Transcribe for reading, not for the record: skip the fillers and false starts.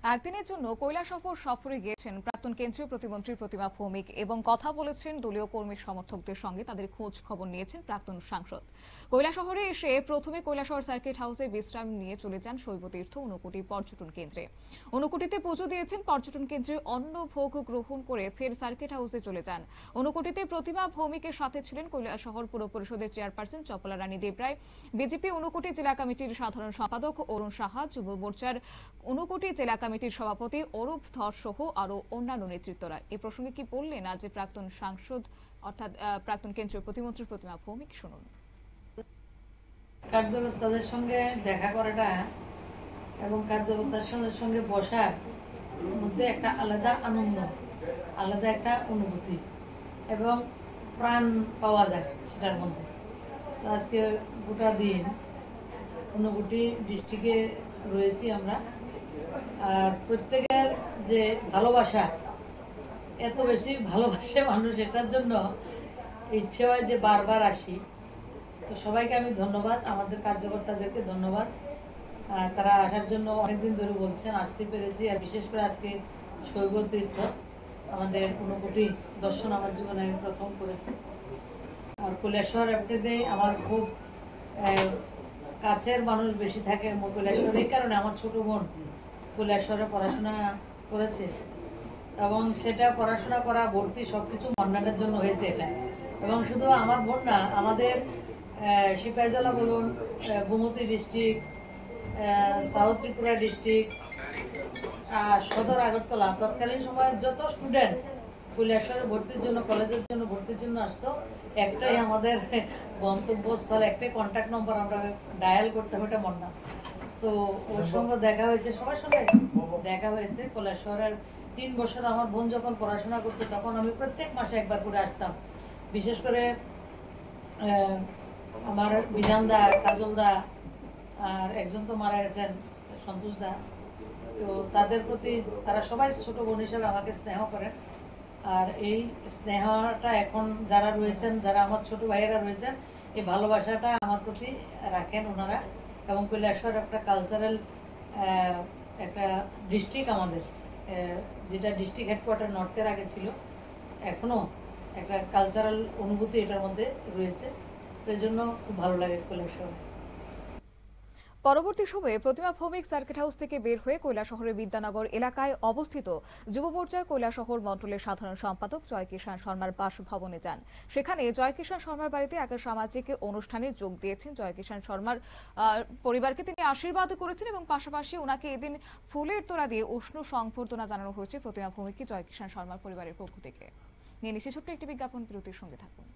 একদিনের জন্য কৈলাসহর সফরে গিয়েছেন প্রাক্তন কেন্দ্রীয় প্রতিমন্ত্রী প্রতিমা ভৌমিক এবং কথা বলেছেন দলীয় কর্মী সমর্থকদের সঙ্গে। তাদের খোঁজ খবর নিয়েছেন প্রাক্তন সাংসদ। কৈলাসহরে এসে প্রথমে কৈলাসহর সার্কিট হাউসে বিশ্রাম নিয়ে চলে যান শৈবতীর্থ ঊনকোটি পর্যটন কেন্দ্রে। ঊনকোটিতে পুজো দিয়েছেন, পর্যটন কেন্দ্রে অন্নভোগ গ্রহণ করে ফের সার্কিট হাউসে চলে যান। ঊনকোটিতে প্রতিমা ভৌমিকের সাথে ছিলেন কৈলাসহর পুর পরিষদের চেয়ারপারসন চপলা রানী দেবরায়, বিজেপি ঊনকোটি জেলা কমিটির সাধারণ সম্পাদক অরুণ সাহা, যুব মোর্চার ঊনকোটি জেলা কমিটির সভাপতি অরূপ ধর সহ আরো অন্যান্য নেতৃত্বরা। এ প্রসঙ্গে কি বললেন আজ প্রাক্তন সাংসদ অর্থাৎ প্রাক্তন কেন্দ্রীয় প্রতিমন্ত্রী প্রতিমা ভৌমিক, শুনুন। কার্যকর্তাদের সঙ্গে দেখা করাটা এবং কার্যকর্তার সঙ্গে বসার মধ্যে একটা আলাদা আনন্দ, আলাদা একটা অনুভূতি এবং প্রাণ পাওয়া যায় সেটার মধ্যে। তো আজকে গোটা দিন ঊনকোটি ডিস্ট্রিক্টে রয়েছি আমরা, আর প্রত্যেকের যে ভালোবাসা, এত বেশি ভালোবাসে মানুষ, এটার জন্য ইচ্ছে হয় যে বারবার আসি। তো সবাইকে আমি ধন্যবাদ, আমাদের কার্যকর্তাদেরকে ধন্যবাদ। তারা আসার জন্য অনেকদিন ধরে বলছেন, আসতে পেরেছি। আর বিশেষ করে আজকে শৈব তীর্থ আমাদের ঊনকোটি দর্শন আমার জীবনে আমি প্রথম করেছি। আর কৈলাসহর এমনিতে আমার খুব কাছের মানুষ বেশি থাকে কৈলাসহর, এই কারণে আমার ছোট বোন কৈলাসহরে পড়াশোনা করেছে এবং সেটা পড়াশোনা করা, ভর্তি সবকিছু মন্নানের জন্য হয়েছে এটা। এবং শুধু আমার বোন না, আমাদের সিপাহীজলা বলুন, Gomati district, south Tripura district, Sadar Agartala, তৎকালীন সময়ে যত স্টুডেন্ট কৈলাসহরে ভর্তির জন্য, কলেজের জন্য ভর্তির জন্য আসতো, একটাই আমাদের গন্তব্যস্থল, একটাই কন্ট্যাক্ট নম্বর আমরা ডায়াল করতে হবে, এটা মন্না। তো ওর সঙ্গে দেখা হয়েছে, সবার সঙ্গে দেখা হয়েছে। কৈলাসহরের 3 বছর আমার বোন যখন পড়াশোনা করতো তখন আমি প্রত্যেক মাসে একবার করে আসতাম। বিশেষ করে আমার বিধান দা, কাজল দা, আর একজন তো মারা গেছেন সন্তোষ দা। তো তাদের প্রতি তারা সবাই ছোট বোন হিসেবে আমাকে স্নেহ করেন। আর এই স্নেহটা এখন যারা রয়েছেন, যারা আমার ছোট ভাইয়েরা রয়েছেন, এই ভালোবাসাটা আমার প্রতি রাখেন ওনারা। এবং কৈলাসহর একটা কালচারাল একটা ডিস্ট্রিক্ট আমাদের, যেটা ডিস্ট্রিক্ট হেডকোয়ার্টার নর্থের আগে ছিল, এখনো একটা কালচারাল অনুভূতি এটার মধ্যে রয়েছে। তো এই জন্য খুব ভালো লাগে কৈলাসহর। পরবর্তী সময়ে প্রতিমা ভৌমিক সার্কিট হাউস থেকে বের হয়ে কৈলাসহরের বিদ্যানগর এলাকায় অবস্থিত যুব মোর্চার কৈলাসহর মন্ডলের সাধারণ সম্পাদক জয়কিষাণ শর্মার বাসভবনে যান। সেখানে জয়কিষাণ শর্মার বাড়িতে এক সামাজিক অনুষ্ঠানে যোগ দিয়েছেন। জয়কিষাণ শর্মার পরিবারকে তিনি আশীর্বাদ করেছেন এবং পাশাপাশি ওনাকে এদিন ফুলের তোড়া দিয়ে উষ্ণ সংবর্ধনা জানানো হয়েছে প্রতিমা ভৌমিককে জয়কিষাণ শর্মার পরিবারের পক্ষ থেকে। নিয়ে নিচ্ছি ছোট্ট একটি বিজ্ঞাপন বিরতির, সঙ্গে থাকুন।